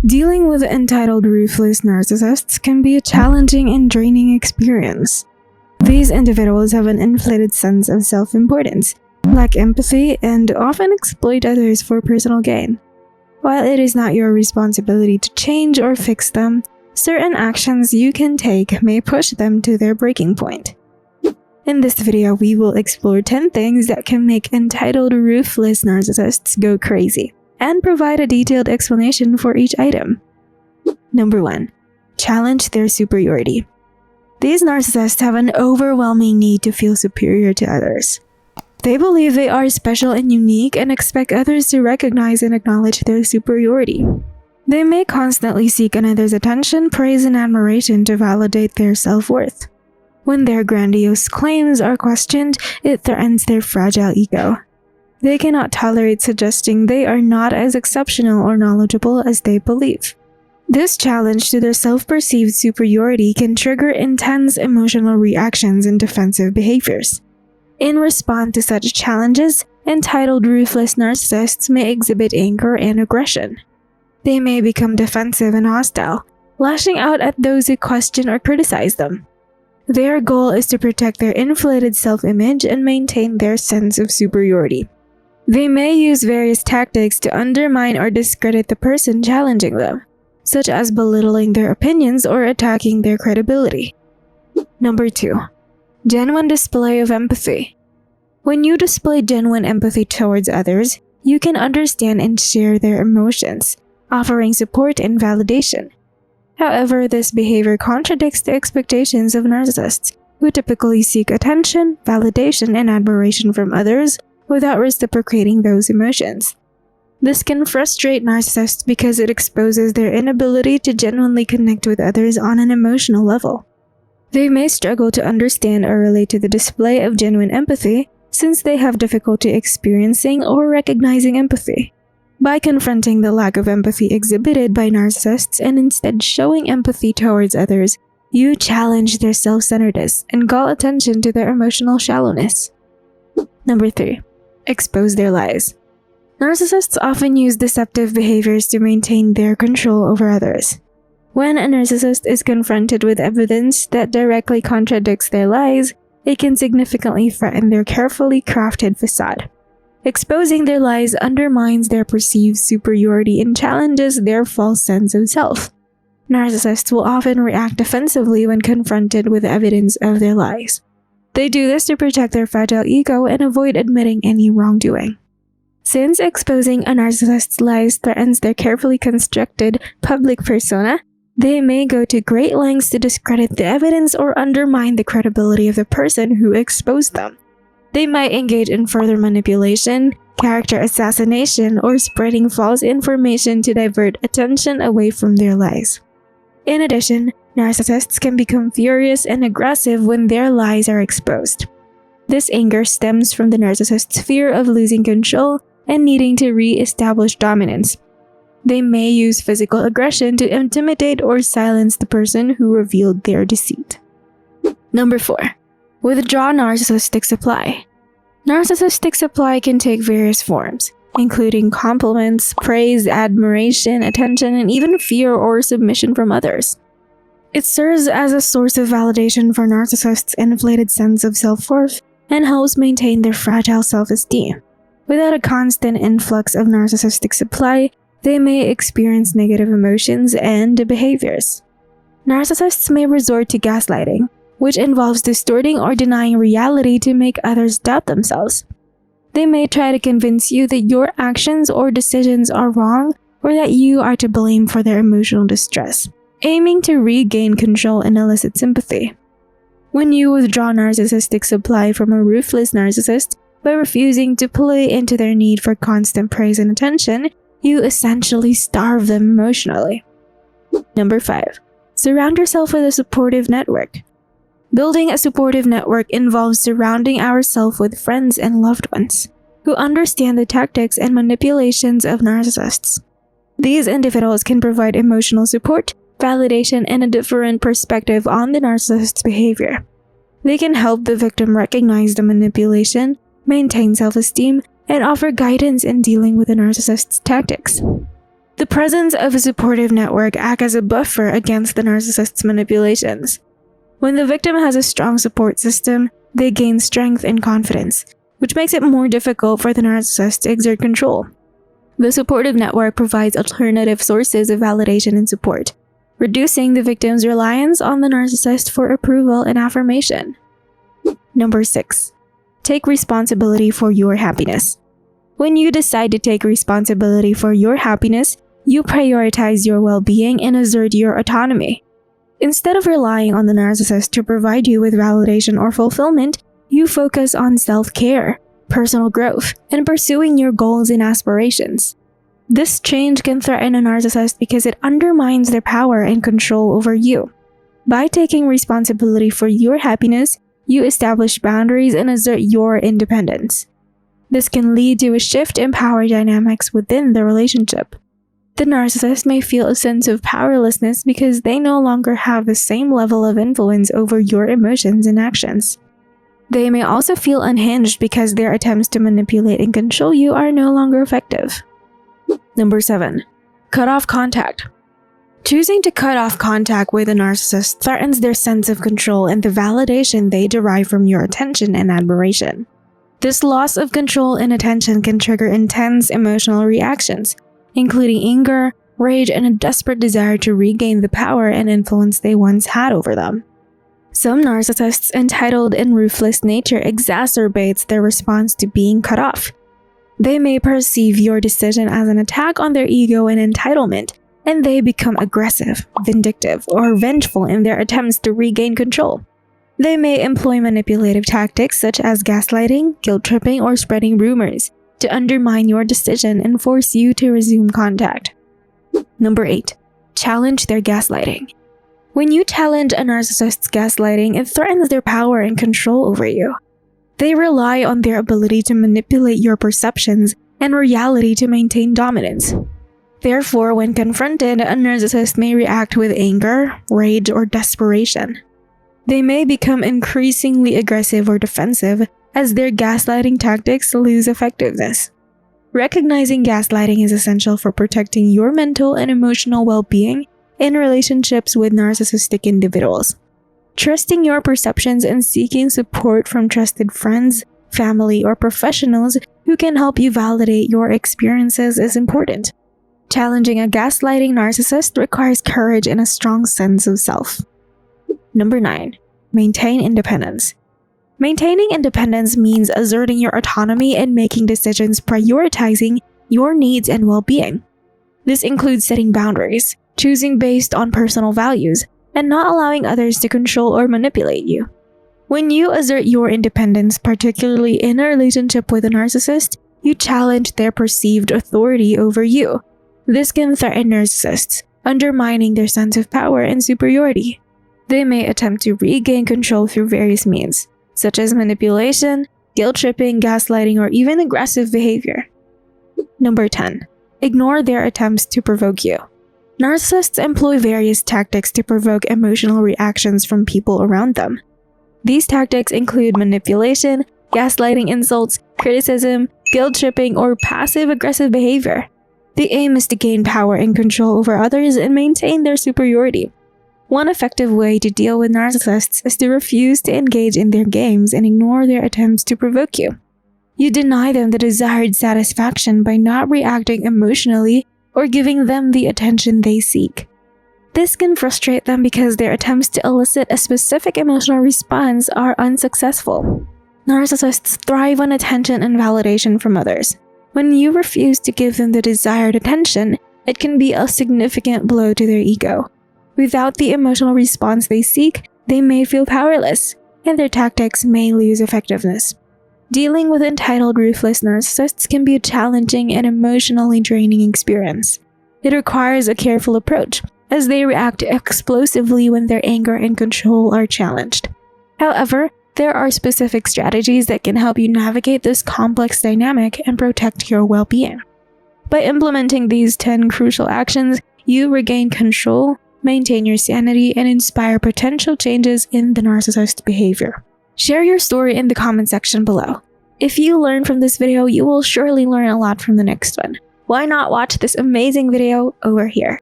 Dealing with entitled ruthless narcissists can be a challenging and draining experience. These individuals have an inflated sense of self-importance, lack empathy, and often exploit others for personal gain. While it is not your responsibility to change or fix them, certain actions you can take may push them to their breaking point. In this video, we will explore 10 things that can make entitled ruthless narcissists go crazy, and provide a detailed explanation for each item. Number 1. Challenge their superiority. These narcissists have an overwhelming need to feel superior to others. They believe they are special and unique and expect others to recognize and acknowledge their superiority. They may constantly seek another's attention, praise, and admiration to validate their self-worth. When their grandiose claims are questioned, it threatens their fragile ego. They cannot tolerate suggesting they are not as exceptional or knowledgeable as they believe. This challenge to their self-perceived superiority can trigger intense emotional reactions and defensive behaviors. In response to such challenges, entitled ruthless narcissists may exhibit anger and aggression. They may become defensive and hostile, lashing out at those who question or criticize them. Their goal is to protect their inflated self-image and maintain their sense of superiority. They may use various tactics to undermine or discredit the person challenging them, such as belittling their opinions or attacking their credibility. Number 2. Genuine display of empathy. When you display genuine empathy towards others, you can understand and share their emotions, offering support and validation. However, this behavior contradicts the expectations of narcissists, who typically seek attention, validation, and admiration from others without reciprocating those emotions. This can frustrate narcissists because it exposes their inability to genuinely connect with others on an emotional level. They may struggle to understand or relate to the display of genuine empathy since they have difficulty experiencing or recognizing empathy. By confronting the lack of empathy exhibited by narcissists and instead showing empathy towards others, you challenge their self-centeredness and call attention to their emotional shallowness. Number 3. Expose their lies. Narcissists often use deceptive behaviors to maintain their control over others. When a narcissist is confronted with evidence that directly contradicts their lies, it can significantly threaten their carefully crafted facade. Exposing their lies undermines their perceived superiority and challenges their false sense of self. Narcissists will often react defensively when confronted with evidence of their lies. They do this to protect their fragile ego and avoid admitting any wrongdoing. Since exposing a narcissist's lies threatens their carefully constructed public persona, they may go to great lengths to discredit the evidence or undermine the credibility of the person who exposed them. They might engage in further manipulation, character assassination, or spreading false information to divert attention away from their lies. In addition, narcissists can become furious and aggressive when their lies are exposed. This anger stems from the narcissist's fear of losing control and needing to re-establish dominance. They may use physical aggression to intimidate or silence the person who revealed their deceit. Number 4. Withdraw narcissistic supply. Narcissistic supply can take various forms, including compliments, praise, admiration, attention, and even fear or submission from others. It serves as a source of validation for narcissists' inflated sense of self-worth and helps maintain their fragile self-esteem. Without a constant influx of narcissistic supply, they may experience negative emotions and behaviors. Narcissists may resort to gaslighting, which involves distorting or denying reality to make others doubt themselves. They may try to convince you that your actions or decisions are wrong or that you are to blame for their emotional distress, aiming to regain control and elicit sympathy. When you withdraw narcissistic supply from a ruthless narcissist by refusing to play into their need for constant praise and attention, you essentially starve them emotionally. Number 5. Surround yourself with a supportive network. Building a supportive network involves surrounding ourselves with friends and loved ones who understand the tactics and manipulations of narcissists. These individuals can provide emotional support, validation, and a different perspective on the narcissist's behavior. They can help the victim recognize the manipulation, maintain self-esteem, and offer guidance in dealing with the narcissist's tactics. The presence of a supportive network acts as a buffer against the narcissist's manipulations. When the victim has a strong support system, they gain strength and confidence, which makes it more difficult for the narcissist to exert control. The supportive network provides alternative sources of validation and support, reducing the victim's reliance on the narcissist for approval and affirmation. Number 6. Take responsibility for your happiness. When you decide to take responsibility for your happiness, you prioritize your well-being and assert your autonomy. Instead of relying on the narcissist to provide you with validation or fulfillment, you focus on self-care, personal growth, and pursuing your goals and aspirations. This change can threaten a narcissist because it undermines their power and control over you. By taking responsibility for your happiness, you establish boundaries and assert your independence. This can lead to a shift in power dynamics within the relationship. The narcissist may feel a sense of powerlessness because they no longer have the same level of influence over your emotions and actions. They may also feel unhinged because their attempts to manipulate and control you are no longer effective. Number 7. Cut off contact. Choosing to cut off contact with a narcissist threatens their sense of control and the validation they derive from your attention and admiration. This loss of control and attention can trigger intense emotional reactions, including anger, rage, and a desperate desire to regain the power and influence they once had over them. Some narcissists' entitled and ruthless nature exacerbates their response to being cut off. They may perceive your decision as an attack on their ego and entitlement, and they become aggressive, vindictive, or vengeful in their attempts to regain control. They may employ manipulative tactics such as gaslighting, guilt-tripping, or spreading rumors to undermine your decision and force you to resume contact. Number 8. Challenge their gaslighting. When you challenge a narcissist's gaslighting, it threatens their power and control over you. They rely on their ability to manipulate your perceptions and reality to maintain dominance. Therefore, when confronted, a narcissist may react with anger, rage, or desperation. They may become increasingly aggressive or defensive as their gaslighting tactics lose effectiveness. Recognizing gaslighting is essential for protecting your mental and emotional well-being in relationships with narcissistic individuals. Trusting your perceptions and seeking support from trusted friends, family, or professionals who can help you validate your experiences is important. Challenging a gaslighting narcissist requires courage and a strong sense of self. Number 9. Maintain independence. Maintaining independence means asserting your autonomy and making decisions prioritizing your needs and well-being. This includes setting boundaries, choosing based on personal values, and not allowing others to control or manipulate you. When you assert your independence, particularly in a relationship with a narcissist, you challenge their perceived authority over you. This can threaten narcissists, undermining their sense of power and superiority. They may attempt to regain control through various means, such as manipulation, guilt-tripping, gaslighting, or even aggressive behavior. Number 10. Ignore their attempts to provoke you. Narcissists employ various tactics to provoke emotional reactions from people around them. These tactics include manipulation, gaslighting, insults, criticism, guilt-tripping, or passive-aggressive behavior. The aim is to gain power and control over others and maintain their superiority. One effective way to deal with narcissists is to refuse to engage in their games and ignore their attempts to provoke you. You deny them the desired satisfaction by not reacting emotionally or giving them the attention they seek. This can frustrate them because their attempts to elicit a specific emotional response are unsuccessful. Narcissists thrive on attention and validation from others. When you refuse to give them the desired attention, it can be a significant blow to their ego. Without the emotional response they seek, they may feel powerless, and their tactics may lose effectiveness. Dealing with entitled, ruthless narcissists can be a challenging and emotionally draining experience. It requires a careful approach, as they react explosively when their anger and control are challenged. However, there are specific strategies that can help you navigate this complex dynamic and protect your well-being. By implementing these 10 crucial actions, you regain control, maintain your sanity, and inspire potential changes in the narcissist behavior. Share your story in the comment section below. If you learned from this video, you will surely learn a lot from the next one. why not watch this amazing video over here?